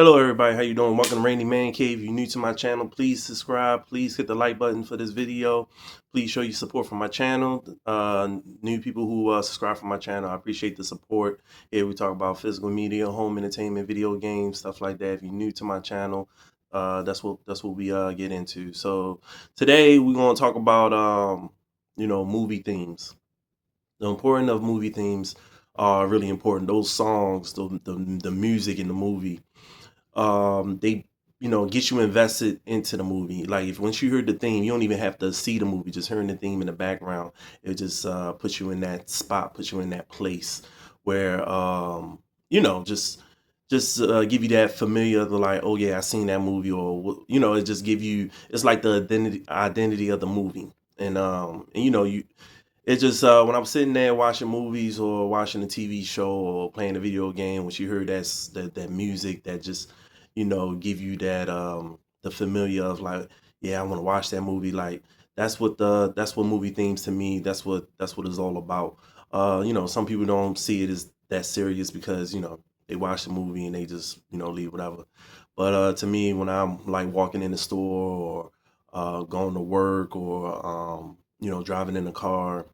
Hello everybody, how you doing? Welcome to Rainy Man Cave. If you're new to my channel, please subscribe. Please hit the like button for this video. Please show your support for my channel. New people who subscribe for my channel, I appreciate the support. Here we talk about physical media, home entertainment, video games, stuff like that. If you're new to my channel, that's what we get into. So today we're gonna talk about movie themes. The importance of movie themes are really important. Those songs, the music in the movie, they get you invested into the movie. Like if once you heard the theme, you don't even have to see the movie. Just hearing the theme in the background, it just puts you in that spot, puts you in that place where just give you that familiar, like, oh yeah, I seen that movie, or it just give you, it's like the identity of the movie. And you it's just when I'm sitting there watching movies or watching a TV show or playing a video game, when you hear that music that just give you that the familiar of, like, yeah, I want to watch that movie. Like that's what movie themes to me. That's what it's all about. Some people don't see it as that serious because they watch the movie and they just leave whatever. But to me, when I'm like walking in the store or going to work or driving in the car,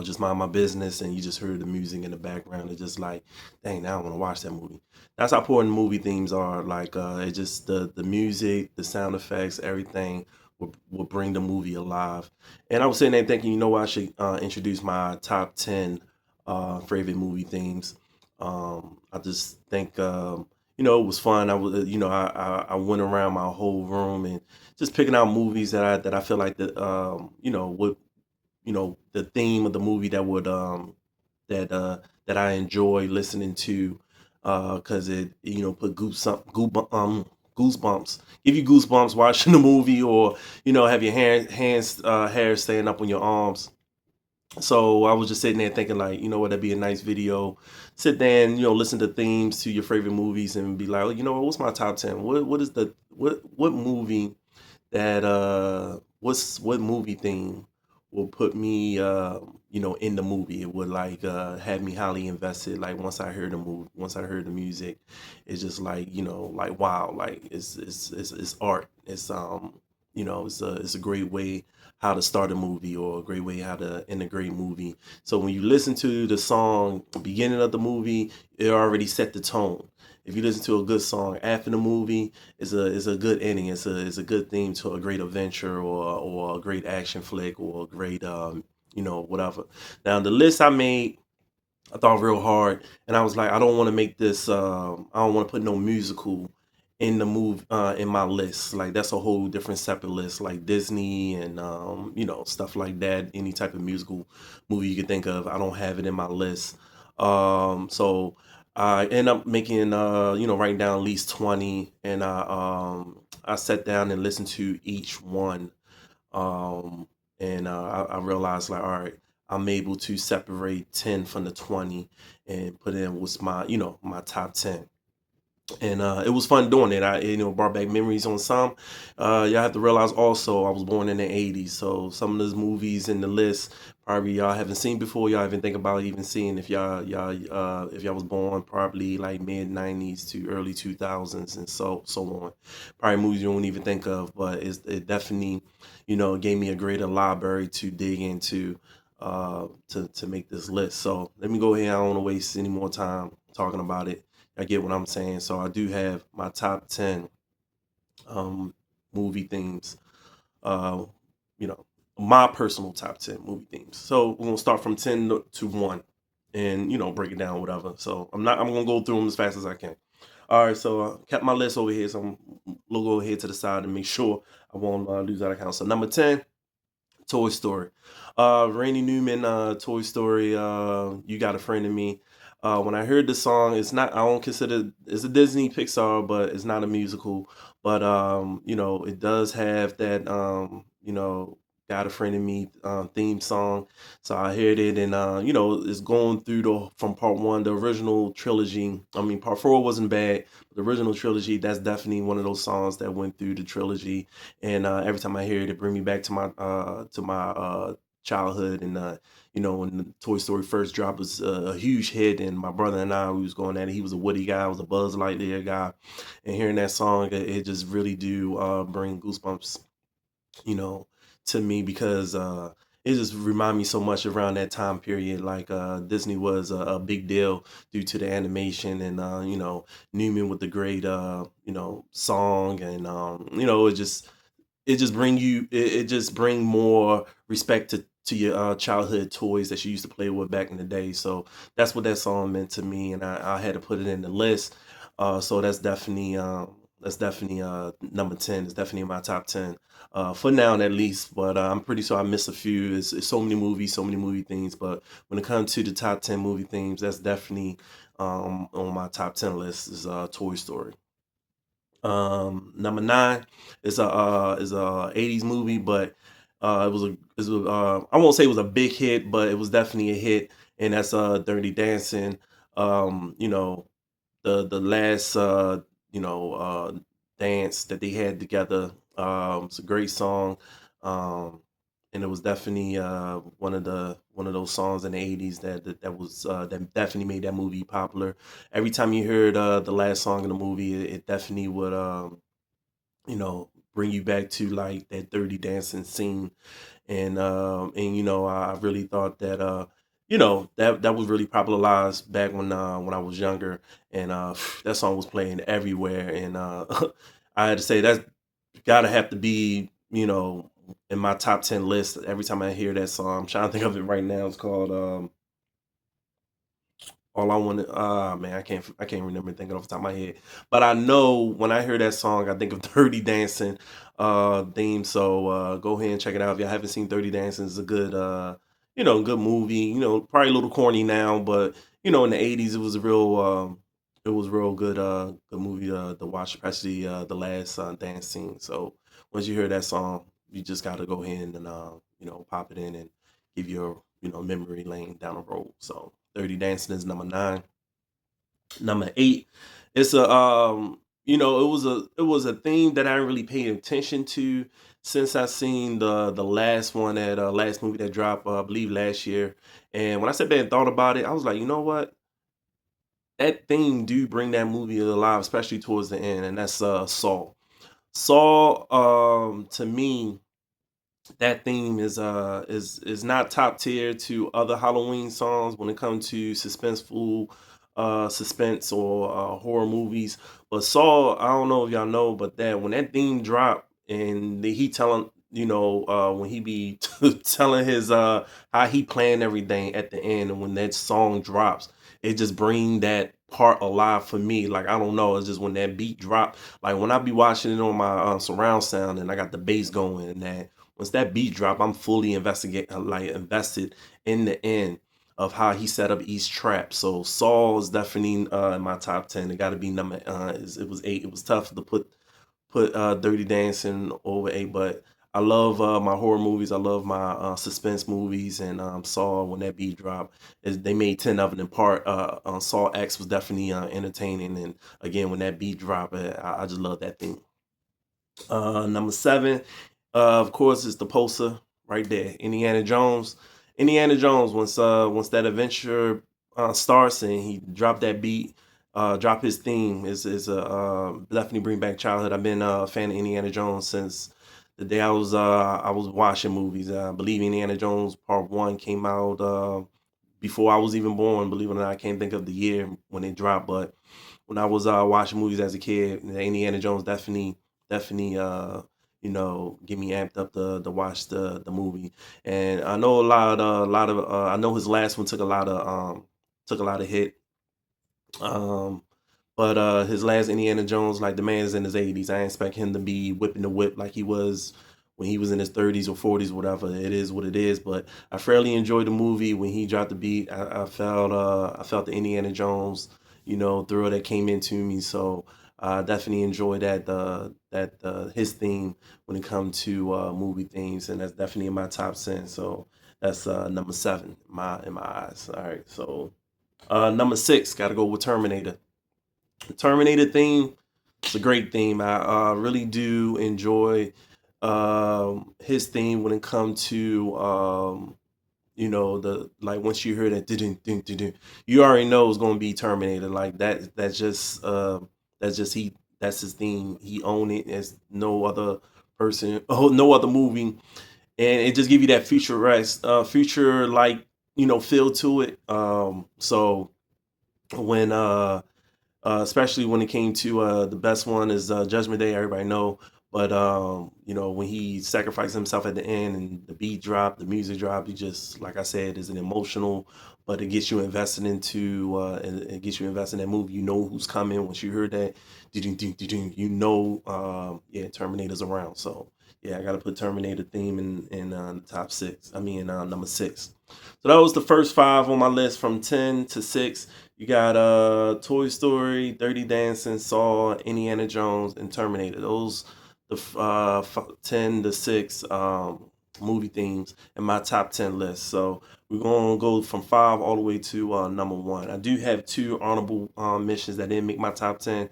just mind my business, and you just heard the music in the background. It's just like, dang, now I want to watch that movie. That's how important movie themes are. Like, it just the music, the sound effects, everything will bring the movie alive. And I was sitting there thinking, I should introduce my top 10 favorite movie themes. I just think, it was fun. I was, I went around my whole room and just picking out movies that I feel like that, would the theme of the movie that I enjoy listening to, because it put goosebumps, give you goosebumps watching the movie, or have your hair standing up on your arms. So I was just sitting there thinking, like, what, that'd be a nice video. Sit there and listen to themes to your favorite movies and be like, oh, what's my top 10? What movie that what movie theme will put me in the movie. It would, like, have me highly invested. Like once I heard the movie, once I heard the music, it's just like, like, wow, like it's art. It's it's a great way how to start a movie, or a great way how to end a great movie. So when you listen to the song beginning of the movie, it already set the tone. If you listen to a good song after the movie, it's a good ending. It's a good theme to a great adventure, or a great action flick, or a great whatever. Now the list I made, I thought real hard, and I was like, I don't want to make this. I don't want to put no musical in the move in my list. Like that's a whole different separate list, like Disney and stuff like that. Any type of musical movie you can think of, I don't have it in my list. So I end up making writing down at least 20, and I sat down and listened to each one, um, and I realized, like, all right, I'm able to separate 10 from the 20 and put in what's my my top 10. And it was fun doing it. I brought back memories on some. Y'all have to realize also, I was born in the '80s, so some of those movies in the list probably y'all haven't seen before. Y'all even think about even seeing, if y'all was born probably like mid '90s to early 2000s, and so on. Probably movies you don't even think of, but it definitely gave me a greater library to dig into, to make this list. So let me go ahead. I don't want to waste any more time talking about it. I get what I'm saying. So I do have my top 10 um, movie themes. Uh, you know, my personal top 10 movie themes. So we're gonna start from 10 to 1, and break it down, whatever. So I'm gonna go through them as fast as I can. All right, so kept my list over here. So I'm go ahead to the side and make sure I won't lose that account. So number 10, Toy Story. Randy Newman, Toy Story, You Got a Friend in Me. When I heard the song, I don't consider it's a Disney Pixar, but it's not a musical. But it does have that Got a Friend in Me theme song. So I heard it, and it's going through the from part one, the original trilogy. I mean, part four wasn't bad. The original trilogy, that's definitely one of those songs that went through the trilogy, and every time I hear it, it bring me back to my childhood. And when the Toy Story first dropped, it was a huge hit. And my brother and I, we was going at it. He was a Woody guy, I was a Buzz Lightyear guy, and hearing that song, it just really do bring goosebumps, you know, to me, because it just remind me so much around that time period. Like Disney was a big deal due to the animation, and Newman with the great song, and it just bring more respect to your childhood toys that you used to play with back in the day. So that's what that song meant to me, and I had to put it in the list. So that's definitely number 10. It's definitely in my top 10 for now, at least. But I'm pretty sure I missed a few. It's so many movies, so many movie themes. But when it comes to the top 10 movie themes, that's definitely on my top 10 list is Toy Story. Number 9 is a 80s movie, but I won't say it was a big hit, but it was definitely a hit, and that's Dirty Dancing. You know, the last dance that they had together. It's a great song. Um, and it was definitely one of those songs in the 80s that definitely made that movie popular. Every time you heard the last song in the movie, it definitely would bring you back to like that Dirty Dancing scene. And I really thought that that was really popularized back when I was younger, and that song was playing everywhere. And I had to say that's gotta have to be in my top 10 list every time I hear that song. I'm trying to think of it right now. It's called all I want to man, I can't remember thinking off the top of my head. But I know when I hear that song, I think of Dirty Dancing theme. So go ahead and check it out. If you haven't seen Dirty Dancing, it's a good movie. Probably a little corny now, but in the 80s it was real good movie to watch, especially the last dance scene. So once you hear that song, you just gotta go ahead and pop it in and give your memory lane down the road. So Dirty Dancing is number 9. Number 8, it's it was a theme that I didn't really pay attention to since I seen the last one, that last movie that dropped, I believe last year. And when I sat back and thought about it, I was like, you know what? That theme do bring that movie alive, especially towards the end, and that's Saw. Saw, to me, that theme is not top tier to other Halloween songs when it comes to suspenseful suspense or horror movies. But Saw, I don't know if y'all know, but that when that theme drop and he telling when he be telling his how he planned everything at the end, and when that song drops, it just bring that part alive for me. Like, I don't know, it's just when that beat drop, like when I be watching it on my surround sound and I got the bass going, and that once that beat drop, I'm fully invested in the end of how he set up each trap. So Saul is definitely in my top 10. It got to be number. It was 8. It was tough to put Dirty Dancing over 8, but I love my horror movies. I love my suspense movies, and Saw, when that beat drop, they made 10 of it in part. Saw X was definitely entertaining, and again when that beat drop, I just love that thing. Number 7, of course, is the poster right there. Indiana Jones. Indiana Jones. Once that adventure starts and he dropped that beat, drop his theme is definitely bring back childhood. I've been a fan of Indiana Jones since the day I was watching movies. I believe Indiana Jones Part One came out before I was even born. Believe it or not, I can't think of the year when it dropped, but when I was watching movies as a kid, Indiana Jones definitely get me amped up to watch the movie. And I know I know his last one took a lot of hit. Um, but his last Indiana Jones, like, the man is in his 80s. I expect him to be whipping the whip like he was when he was in his 30s or 40s, whatever. It is what it is. But I fairly enjoyed the movie. When he dropped the beat, I felt the Indiana Jones, thrill that came into me. So I definitely enjoy his theme when it comes to movie themes, and that's definitely in my top 10. So that's number 7 in my eyes. All right, so number 6, got to go with Terminator. The Terminator theme, it's a great theme. I really do enjoy his theme when it comes to the like once you hear that you already know it's gonna be Terminator. Like that's his theme. He owned it as no other person, oh, no other movie, and it just give you that future like feel to it. So when especially when it came to the best one is Judgment Day. Everybody know, but when he sacrificed himself at the end and the beat dropped, the music dropped, he just like I said is an emotional, but it gets you invested into and it gets you invested in that movie. You know who's coming once you heard that. You know, yeah, Terminator's around. So yeah, I got to put Terminator theme in the top six. I mean, number six. So that was the first five on my list from 10 to 6. You got Toy Story, Dirty Dancing, Saw, Indiana Jones, and Terminator. Those the 10 to 6 movie themes in my top 10 list. So we're gonna go from five all the way to number one. I do have two honorable mentions that didn't make my top 10.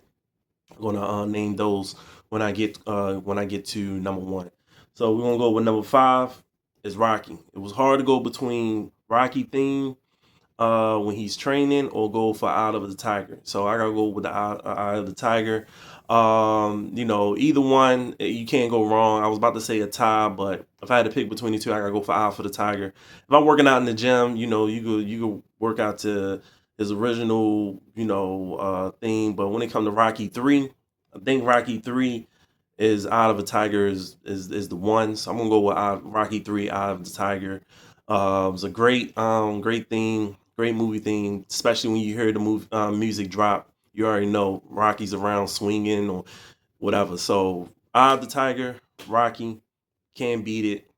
I'm gonna name those when I get to number one. So we're gonna go with number five is Rocky. It was hard to go between Rocky theme when he's training or go for Eye of the Tiger. So I gotta go with the Eye of the Tiger. Either one you can't go wrong. I was about to say a tie, but if I had to pick between the two, I gotta go for Eye for the Tiger. If I'm working out in the gym, you could work out to his original theme, but when it comes to Rocky 3, I think Rocky 3 is Eye of the Tiger is the one. So I'm gonna go with Rocky 3, Eye of the Tiger. It was a great theme, great movie theme, especially when you hear the music drop. You already know Rocky's around swinging or whatever. So Eye of the Tiger, Rocky, can't beat it.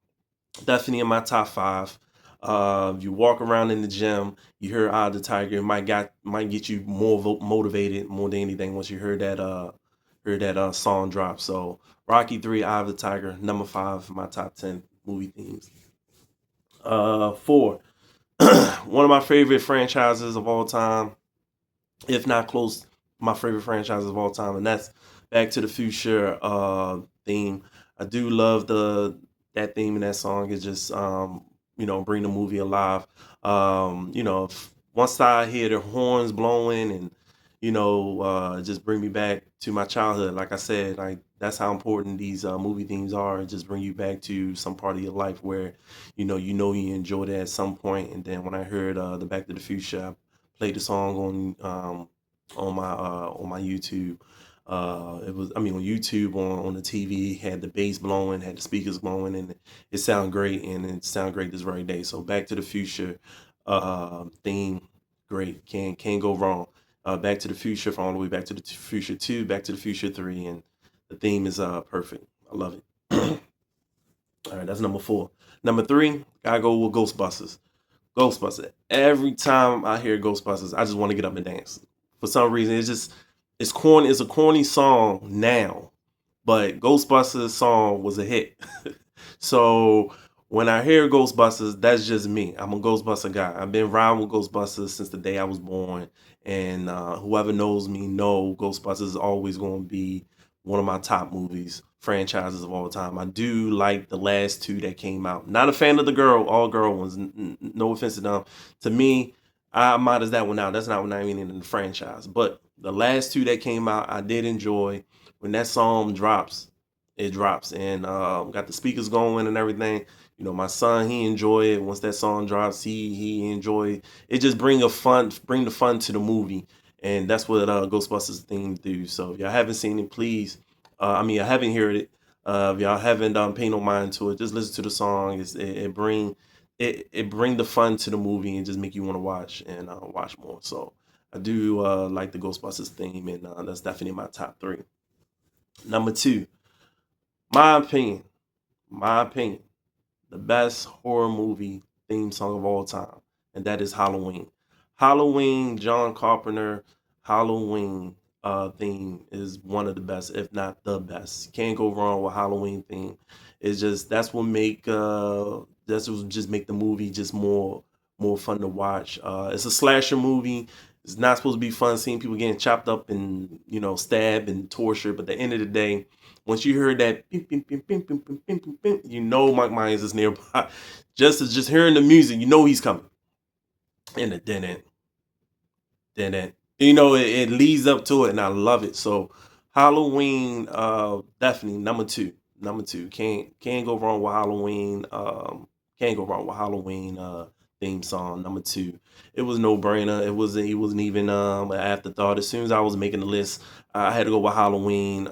Definitely in my top five. You walk around in the gym, you hear Eye of the Tiger, it might get you more motivated more than anything once you heard that song drop. So Rocky 3, Eye of the Tiger, number five, my top 10 movie themes. Four, one of my favorite franchises of all time, if not close, my favorite franchises of all time, and that's Back to the Future theme. I do love the that theme and that song. It just bring the movie alive. Once I hear the horns blowing and just bring me back to my childhood. Like I said, like that's how important these movie themes are. It just bring you back to some part of your life where you enjoyed it at some point. And then when I heard the Back to the Future, I played the song on my YouTube. It was I mean on YouTube on the TV had the bass blowing, had the speakers blowing, and it sounded great, and it sounded great this very day. So Back to the Future theme, great, can't go wrong. Back to the Future from all the way Back to the Future 2, Back to the Future 3, and the theme is perfect. I love it. All right, that's number four. Number three, gotta go with Ghostbusters. Ghostbusters. Every time I hear Ghostbusters, I just want to get up and dance. For some reason, it's corny. It's a corny song now, but Ghostbusters song was a hit. So when I hear Ghostbusters, that's just me. I'm a Ghostbuster guy. I've been riding with Ghostbusters since the day I was born, and whoever knows me know Ghostbusters is always going to be one of my top movies franchises of all time. I do like the last two that came out. Not a fan of the all girl ones. No offense to them. To me, I modest that one out. That's not what I mean in the franchise. But the last two that came out, I did enjoy. When that song drops, it drops, and got the speakers going and everything. My son, he enjoy it. Once that song drops, he enjoy it. Just bring the fun to the movie, and that's what Ghostbusters theme do. So if y'all haven't seen it, please. I haven't heard it. If y'all haven't paid no mind to it, just listen to the song. It bring the fun to the movie and just make you want to watch and watch more. So I do like the Ghostbusters theme, and that's definitely my top three. Number two, my opinion, my opinion, the best horror movie theme song of all time, and that is Halloween. Halloween, John Carpenter, Halloween theme is one of the best, if not the best. Can't go wrong with Halloween theme. It's just that's what just make the movie just more fun to watch. It's a slasher movie. It's not supposed to be fun seeing people getting chopped up and, you know, stabbed and tortured. But at the end of the day, once you heard that, bing, bing, bing, bing, bing, bing, bing, bing, bing, you know Mike Myers is nearby. Just hearing the music, you know he's coming. And it didn't. You know, it leads up to it, and I love it. So Halloween, definitely number 2. Number 2. Can't go wrong with Halloween. Can't go wrong with Halloween theme song number 2. It was no brainer. It wasn't even an afterthought. As soon as I was making the list, I had to go with Halloween.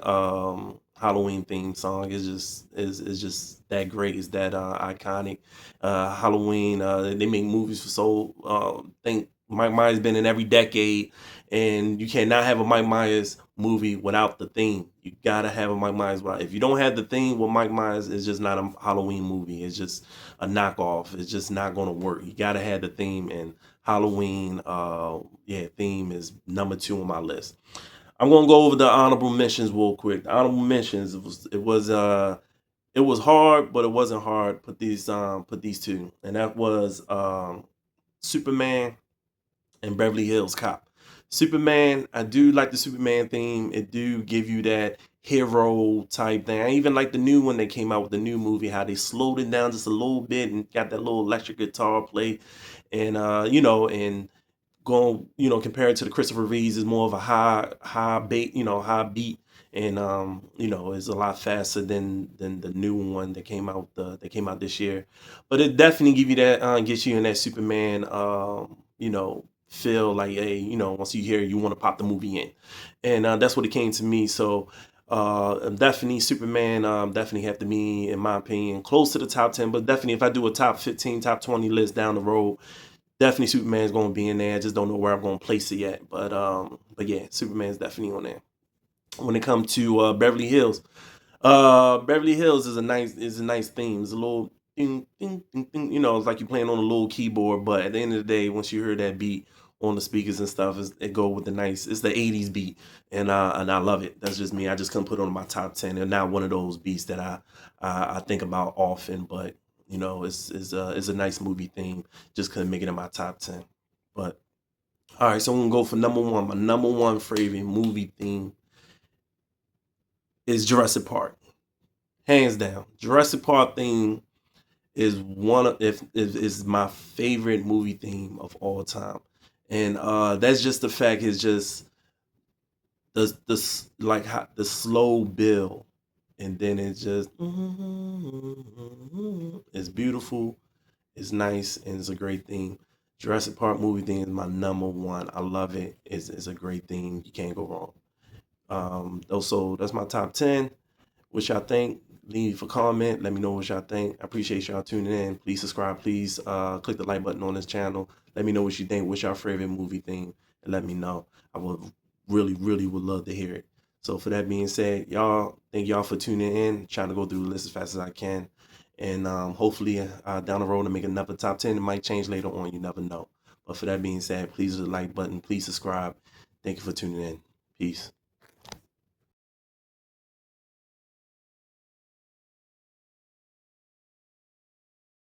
Halloween theme song is just that great. Is that iconic? Halloween. They make movies for so. Think Mike Myers been in every decade, and you cannot have a Mike Myers movie without the theme. You gotta have a Mike Myers. If you don't have the theme with Mike Myers, it's just not a Halloween movie. It's just a knockoff. It's just not gonna work. You gotta have the theme, and Halloween, yeah, theme is number 2 on my list. I'm gonna go over the honorable mentions real quick. The honorable mentions, it was hard, but it wasn't hard. Put these 2, and that was Superman and Beverly Hills Cop. Superman, I do like the Superman theme. It do give you that hero type thing. I even like the new one that came out with the new movie, how they slowed it down just a little bit and got that little electric guitar play. And you know, and going, you know, compared to the Christopher Reeves is more of a high bait, you know, high beat, and you know, is a lot faster than the new one that came out this year. But it definitely give you that gets you in that Superman you know, feel like, hey, you know, once you hear it, you want to pop the movie in. And that's what it came to me. So definitely Superman definitely have to be, in my opinion, close to the top 10, but definitely if I do a top 15, top 20 list down the road, definitely Superman's going to be in there. I just don't know where I'm going to place it yet. But yeah, Superman's definitely on there. When it comes to Beverly Hills is a nice theme. It's a little ding, ding, ding, ding. You know, it's like you're playing on a little keyboard. But at the end of the day, once you hear that beat on the speakers and stuff, it go with the nice. It's the '80s beat, and I love it. That's just me. I just couldn't put it on my top 10. And not one of those beats that I think about often. But you know, it's a nice movie theme. Just couldn't make it in my top 10. But all right, so I'm gonna go for number 1. My number 1 favorite movie theme is Jurassic Park, hands down. Jurassic Park theme is one of if is my favorite movie theme of all time, and that's just the fact. Is just like how, the slow build, and then it just it's beautiful, it's nice, and it's a great theme. Jurassic Park movie theme is my number 1. I love it. It's a great theme. You can't go wrong. Also, that's my top 10. What y'all think? Leave a comment. Let me know what y'all think. I appreciate y'all tuning in. Please subscribe. Please click the like button on this channel. Let me know what you think. What's your favorite movie theme? And let me know. I would really would love to hear it. So for that being said, y'all, thank y'all for tuning in. Trying to go through the list as fast as I can. And hopefully down the road to make another top 10. It might change later on. You never know. But for that being said, please hit the like button. Please subscribe. Thank you for tuning in. Peace.